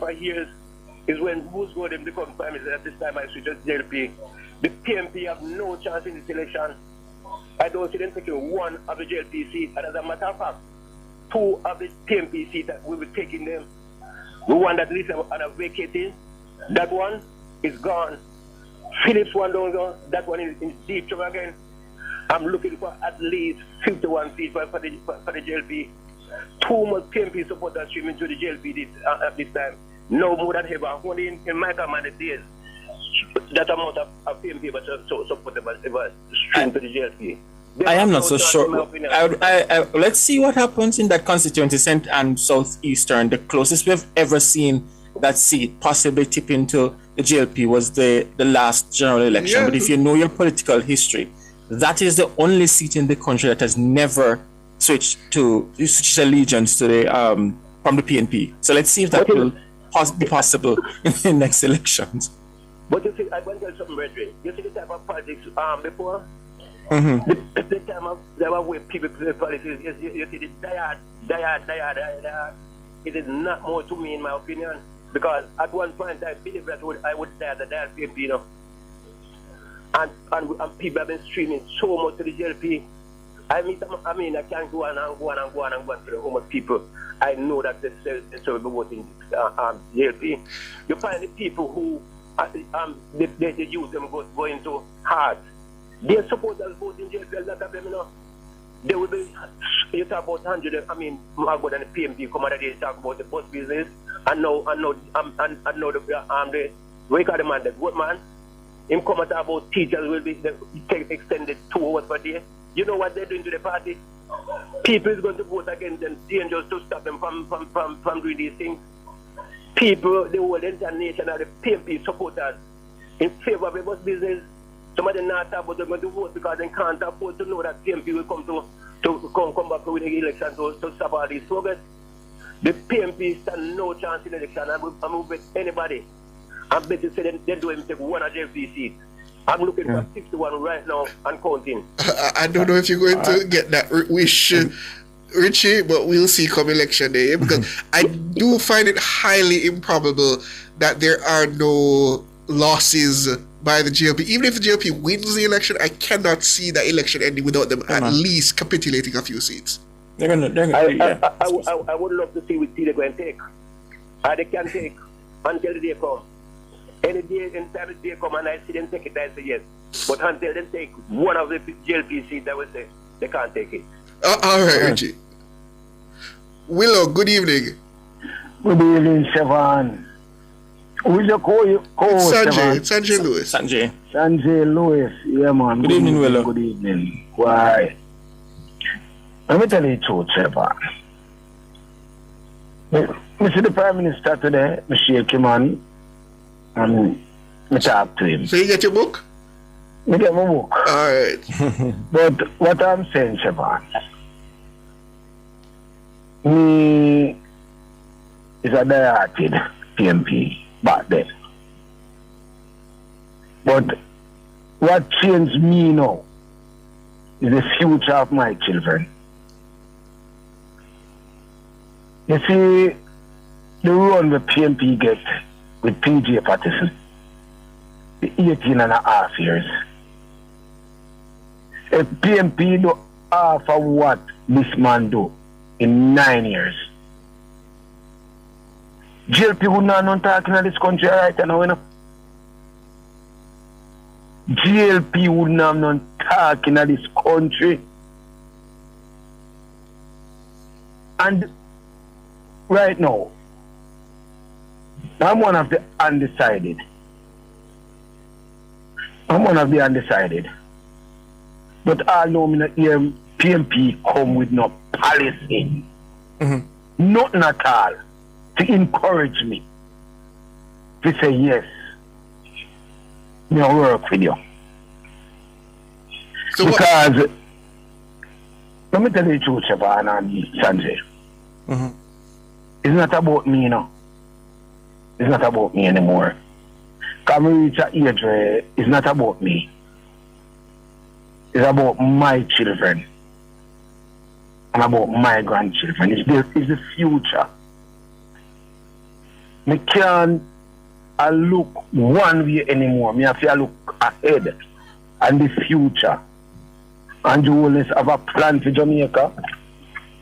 for years is when Bruce Gordon become prime minister. At this time, I switch to JLP. The PMP have no chance in this election. I don't see them taking one of the JLP seats. And as a matter of fact, two of the PMP seats that we will be taking them. The one that Lisa are vacating, that one is gone. Phillips one down there, that one is in deep trouble again. I'm looking for at least 51 seats for the JLP. Too much PMP supporters streaming to the JLP at this time. No more than ever. Only in my command days, that amount of PMP was so supportable stream to the JLP. I am not so sure. Let's see what happens in that constituency, Centre and Southeastern. The closest we've ever seen that seat possibly tip into the JLP was the last general election. Yeah. But if you know your political history, that is the only seat in the country that has never switched allegiance to the from the PNP. So let's see if that will be possible in the next elections. But you see, I want to tell you something, Redry. You see the type of politics before? Mm-hmm. The time of the way people play politics, you see the diehard. It is not more to me, in my opinion, because at one point I believe that I would die as a diehard PMP, you know. And people have been streaming so much to the JLP. I mean, I can't go on to the home of people. I know that they will be voting JLP. You find the people who they use them going to hard. Their supporters voting JLP, a lot of them, you know. They will be, you talk about 100, I mean, more than the PMP come out of there, talk about the bus business. I know the wake of the man, the good man. Him come and talk about teachers will be extended 2 hours per day. You know what they're doing to the party? People is going to vote against them, dangerous to stop them from doing these things. People, the whole entire nation are the PMP supporters in favor of the bus business. Some of them not talk about they're going to vote because they can't afford to know that PMP will come back with the election to stop all these progress. The PMP stand no chance in the election. I'm with anybody. I bet you say they don't even take one of JLP seats. I'm looking for 61 right now and counting. I don't know if you're going to get that wish, Richie, but we'll see come election day. Because I do find it highly improbable that there are no losses by the JLP. Even if the JLP wins the election, I cannot see the election ending without them at least capitulating a few seats. I would love to see which seat they're going to take. They can take until the day comes. Any day, anytime the day come and I see them take it, I say yes. But until they take one of the JLP seats, I would say they can't take it. All right, Richie. Willow, good evening. Good evening, Siobhan. Who's your co-host? Sanjay. Sanjay Lewis. Sanjay Lewis. Yeah, man. Good evening, Willow. Good evening. Why? Let me tell you the truth, Siobhan. I see the Prime Minister today, I shake him on, and I talk to him. So you get your book? I get my book. All right. But what I'm saying, Siobhan, me is a diehard PMP back then. But what changed me now is the future of my children. You see, the run the PMP get with PJ Patterson, the 18 and a half years. If PMP do half of what this man do in 9 years, JLP would not know talking in this country right now, you know. JLP would not know talking in this country. And right now, I'm one of the undecided. But I know me not hear PMP come with no policy. Mm-hmm. Nothing at all to encourage me to say yes. I'll work with you. So because let me tell you the truth, Siobhan and Sanjay. Mm-hmm. It's not about me now. It's not about me anymore. Because I reach an age where it's not about me. It's about my children. And about my grandchildren. It's the future. Me can't look one way anymore. Me have to look ahead and the future. Andrew Holness have a plan for Jamaica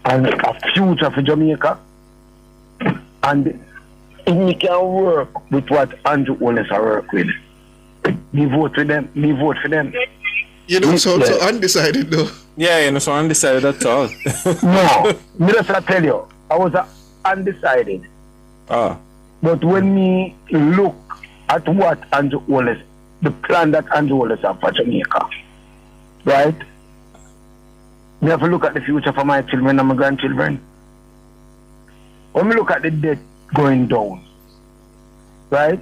and a future for Jamaica. And we can work with what Andrew Holness has worked with. We vote for them. We vote for them. You don't sound so undecided though. Yeah, you know, so undecided at all. No, me just tell you, I was undecided. Ah. But when me look at what Andrew Holness, the plan that Andrew Holness have for Jamaica, right? Me have to look at the future for my children and my grandchildren. When we look at the debt going down, right?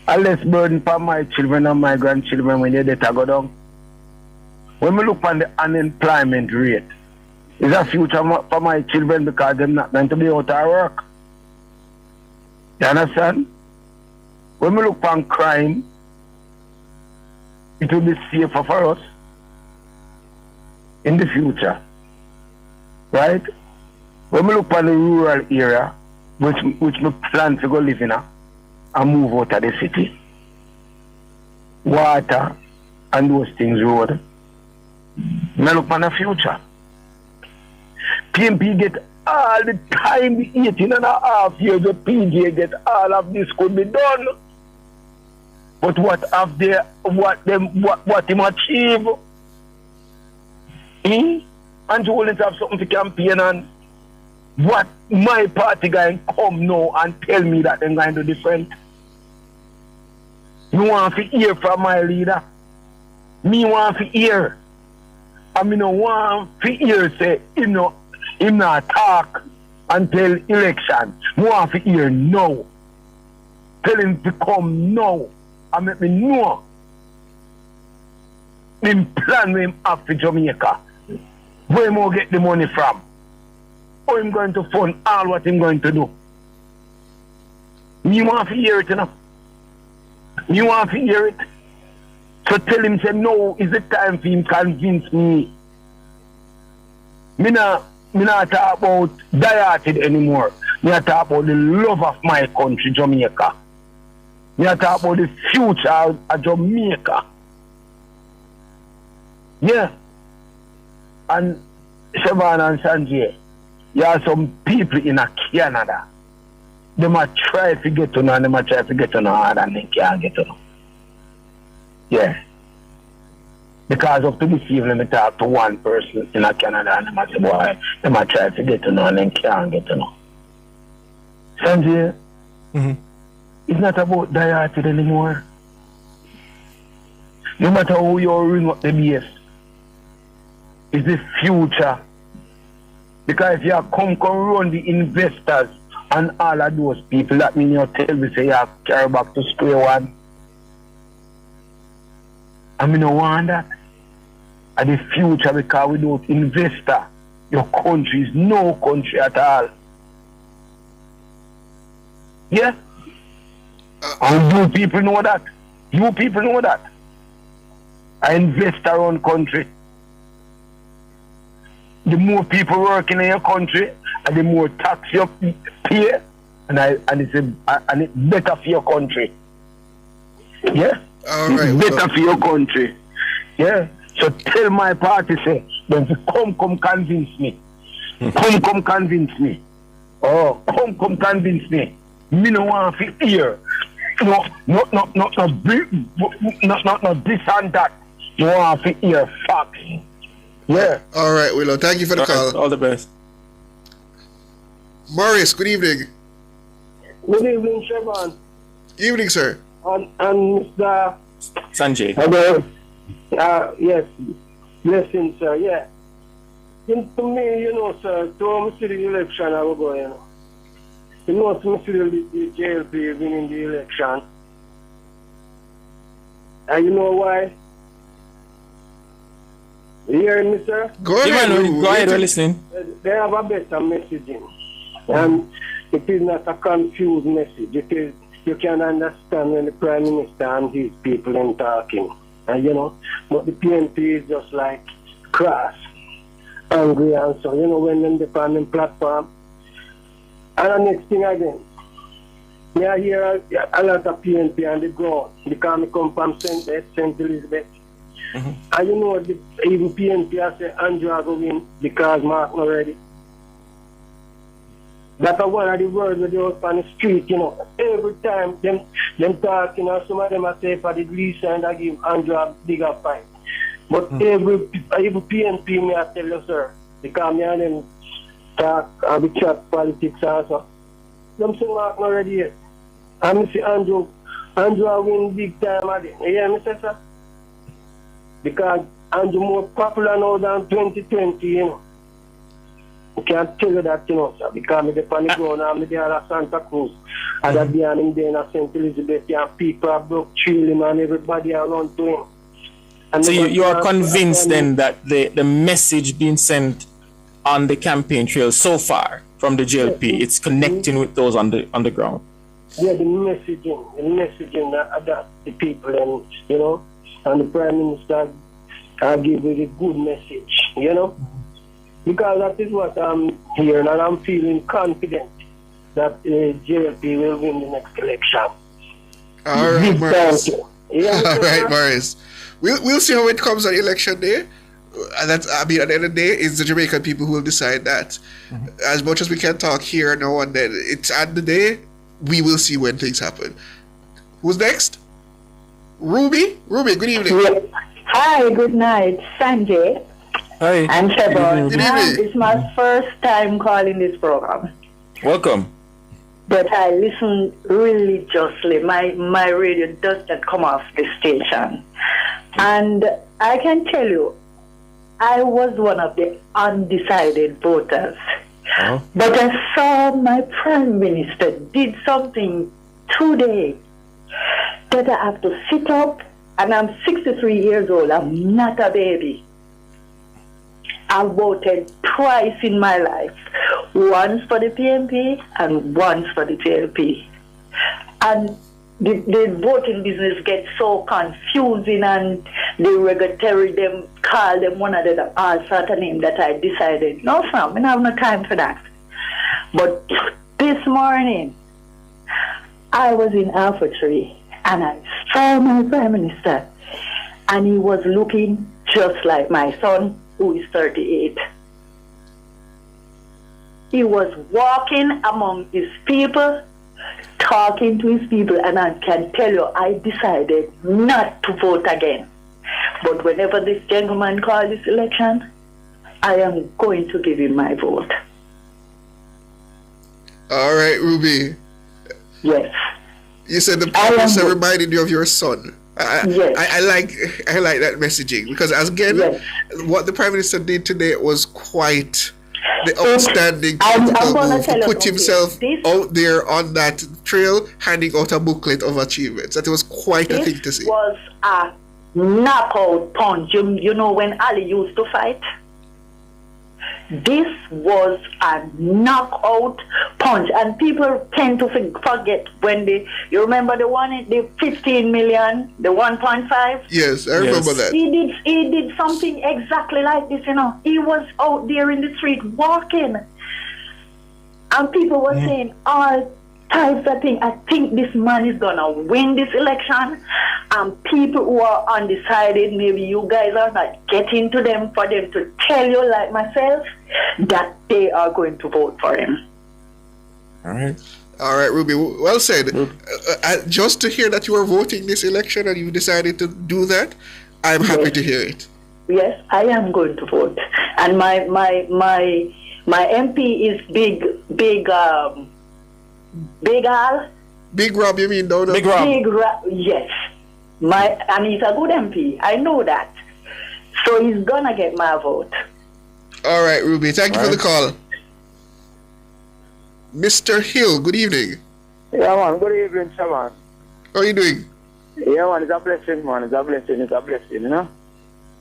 A less burden for my children and my grandchildren when the debt go down. When we look on the unemployment rate, it's a future for my children because they're not going to be out of work. You understand? When we look on crime, it will be safer for us in the future. Right? When we look on the rural area, which we plan to go live in and move out of the city, water and those things road, we look on the future. PMP get all the time, the 18.5 years of PJ get all of this could be done. But what have they, what him achieve? And you always have something to campaign on. What my party guy come now and tell me that they're going to do different? You want to hear from my leader? Me want to hear. I mean, no want to hear say, him not talk until election. I want to hear no. Tell him to come now and make me know him plan with him have for Jamaica. Where him get the money from? How him going to fund all what him going to do? Me want to hear it, you know. Me want to hear it. So tell him, say, no, is it time for him convince me? Me not talk about dieted anymore. Me not talk about the love of my country, Jamaica. Me not talk about the future of Jamaica. Yeah. And Siobhan and Sanjay, you have some people in Canada. They might try to get to know and they might try to get to know harder and they can't get to know. Yeah. Because up to this evening, I talk to one person in Canada and they might say, boy, they might try to get to know and they can't get to know. Sanjay, it's not about dieted anymore. No matter how you ring up the base, it's the future. Because if you come run the investors and all of those people, that means you tell me say you have to carry back to square one. I mean, no want that. And the future, because without investor, your country is no country at all. Yeah? And you people know that. You people know that. An investor-owned country. The more people working in your country, and the more tax you pay, and it's better for your country. Yeah? All right, it's better for your country. Yeah? So tell my party, say, then come convince me. Come convince me. Oh, come convince me. Me no want to hear. No, this and that. You want to hear facts. Yeah. All right, Willow. Thank you for the call. All the best. Morris, good evening. Good evening, Siobhan. Evening, sir. And Mr. Sanjay. Hello. Yes. Blessings, sir. Yeah. To me, you know, sir, to see the election, I will go, you know. You know, to see the JLP winning the election. And you know why? You hearing me, sir? Go ahead. Go ahead, we're listening. They have a better messaging. And it is not a confused message. It is, you can understand when the Prime Minister and his people are talking. And you know, but the PNP is just like cross, angry and so, you know, when they're on the platform. And the next thing again, I hear a lot of PNP on the ground because I come from St. Elizabeth. Mm-hmm. And you know, even PNP I say Andrew are going because Mark not ready. That's one of the words that they was on the street, you know. Every time them talk, you know, some of them are say for the Lisa and I give Andrew a bigger fight. But every PNP me I tell you, sir, because me and them talk and we chat politics also. Them say Mark not ready yet. And I see Andrew win big time at it. You hear me say, sir? Because Andrew more popular now than 2020, you know. I can't tell you that, you know, sir, because I'm the on the ground, I'm there at Santa Cruz. And I've been in there at St. Elizabeth, and people are broke chilling and everybody around to him. And so you are convinced then that the message being sent on the campaign trail so far from the JLP, it's connecting with those on the ground? Yeah, the messaging that the people and, you know, and the Prime Minister give you a good message, you know. Because that is what I'm hearing, and I'm feeling confident that JLP will win the next election. All right, Morris. Yeah, all right, Morris. We'll see how it comes on election day. And that's, I mean, at the end of the day, it's the Jamaican people who will decide that. Mm-hmm. As much as we can talk here now and then, it's at the day, we will see when things happen. Who's next? Ruby? Ruby, good evening. Yeah. Hi, good night. Sanjay. Hi. I'm Shebon. Good evening. It's my first time calling this program. Welcome. But I listen religiously. My radio does not come off the station. And I can tell you, I was one of the undecided voters. Oh. But I saw my Prime Minister did something today that I have to sit up, and I'm 63 years old. I'm not a baby. I voted twice in my life, once for the PNP and once for the JLP. And the voting business gets so confusing, and the regulatory, them call them one of the all sort of name that I decided, no, Sam, I have no time for that. But this morning, I was in Alpha Tree, and I saw my Prime Minister, and he was looking just like my son, who is 38. He was walking among his people, talking to his people, and I can tell you, I decided not to vote again. But whenever this gentleman calls this election, I am going to give him my vote. All right, Ruby. Yes. You said the Prime Minister reminded you of your son. Yes. I like that messaging, because again, yes, what the Prime Minister did today was quite the outstanding move to put himself out there on that trail, handing out a booklet of achievements. That was quite a thing to see. This was a knockout punch. You know when Ali used to fight? This was a knockout punch, and people tend to forget when you remember the 15 million, the 1.5? Yes, I remember that. He did something exactly like this, you know. He was out there in the street walking, and people were saying all types of things. I think this man is gonna win this election. And people who are undecided, maybe you guys are not getting to them for them to tell you, like myself, that they are going to vote for him. All right, Ruby. Well said. Just to hear that you are voting this election and you decided to do that, I'm happy to hear it. Yes, I am going to vote, and my MP is Big Al. Big Rob, you mean, don't know? Big Rob. Big Rob, yes. And he's a good MP. I know that. So he's gonna get my vote. All right, Ruby. Thank you for the call. Mr. Hill, good evening. Yeah, man. Good evening, sir, man. How are you doing? Yeah, man. It's a blessing, man. It's a blessing, you know.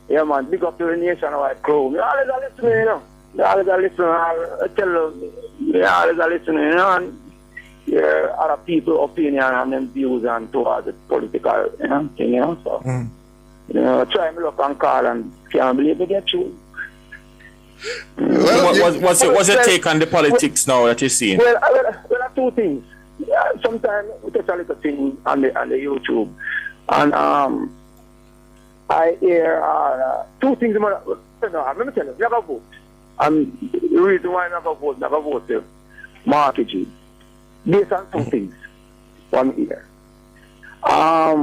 Yeah, man. Big up to the nationwide crew. Me always a listen, you know. Me always a listen. I tell you, me always a listen, you know. And hear other people's opinion and them views and towards the political, you know, thing, you know. So, you know, try me look and call and can't believe they get through. What's your take on the politics now that you're seeing? Well, two things. sometimes we touch a little thing on the YouTube, and I hear two things. Let me tell you, you have a vote. And the reason why I never vote mortgage based on two things. One year. I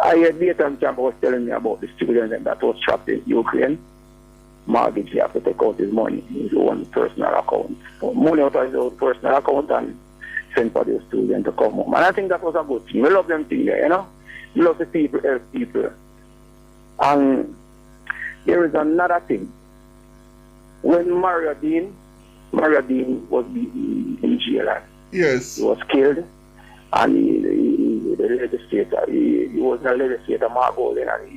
heard Nathan Champ was telling me about the student that was trapped in Ukraine. Mortgage, he have to take out his money, his own personal account. Money out of his own personal account and send for the student to come home. And I think that was a good thing. We love them things there, you know. We love the people, help people. And there is another thing. When Mario Dean was in jail, yes, he was killed, and he was a legislator, Mark Golding, and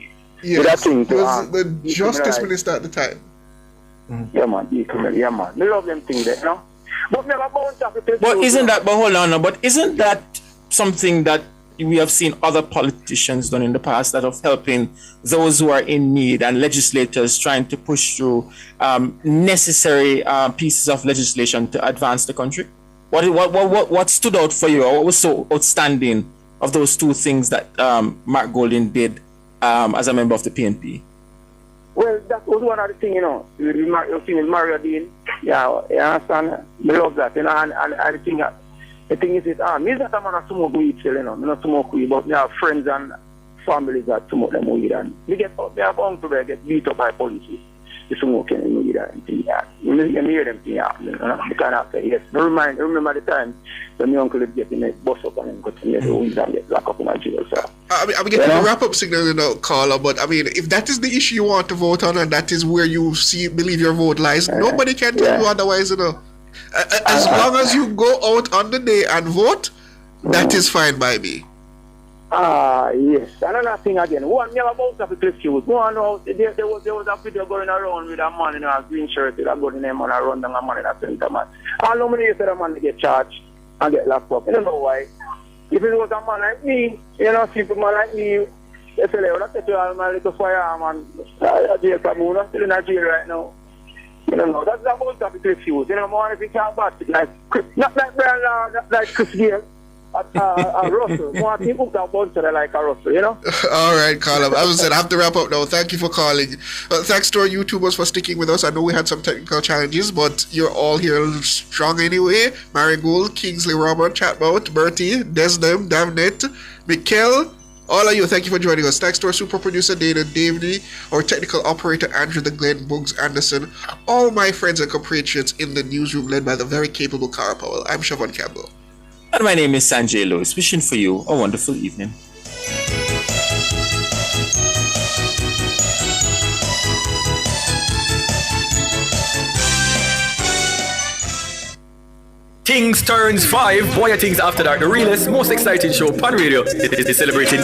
he did that thing to was the justice minister at the time. Yeah, man, yeah, man. We love them things there, you know. But never bound to But isn't that? But hold on, but isn't that something that we have seen other politicians done in the past that of helping those who are in need, and legislators trying to push through necessary pieces of legislation to advance the country? What stood out for you, or what was so outstanding of those two things that Mark Golding did as a member of the PNP? Well, that was one of the things, you know. You've seen Mario Dean, yeah, you understand? I love that, you know, and I think the thing is, me is not a man of smoke weed, you know. I'm not smoke weed, but I have friends and families that smoke them weed. And we have uncle that get beat up by police. They smoke and weed and things. You hear them things happen, you know. You can't say, yes. Remember the time when my uncle would get in a bus up and go to the weed and get locked up in my jail, so. I'm getting a wrap-up signal, you know, caller, but I mean, if that is the issue you want to vote on and that is where you believe your vote lies, nobody can tell you otherwise, you know. As long as you go out on the day and vote, that is fine by me. Yes. Another thing again. One, me have about to cliff shoes. One, there was a video going around with a man in a green shirt with a gun in him and a run down a man in a center, man. How many years did a man get charged and get locked up? I don't know why. If it was a man like me, you know, simple man like me, they say, well, take you all my little firearm and jail for me. I'm still in a jail right now. You know, that's about to cliff shoes. You know, more if you can't bat it, like, not like Brian Law, not like Chris Gale. A Russell. More people that want to like a Russell, you know? All right, Colin. As I said, I have to wrap up now. Thank you for calling. Thanks to our YouTubers for sticking with us. I know we had some technical challenges, but you're all here strong anyway. Marigold, Kingsley, Robert, Chatbout, Bertie, Desdem, Damnet, Mikkel, all of you, thank you for joining us. Thanks to our super producer, Dana Davney, our technical operator, Andrew the Glenn Boogs Anderson, all my friends and compatriots in the newsroom led by the very capable Cara Powell. I'm Siobhan Campbell. And my name is Sanjay Lewis, wishing for you a wonderful evening. Things Turns 5. Boy, Things After Dark, the realest, most exciting show on radio is celebrating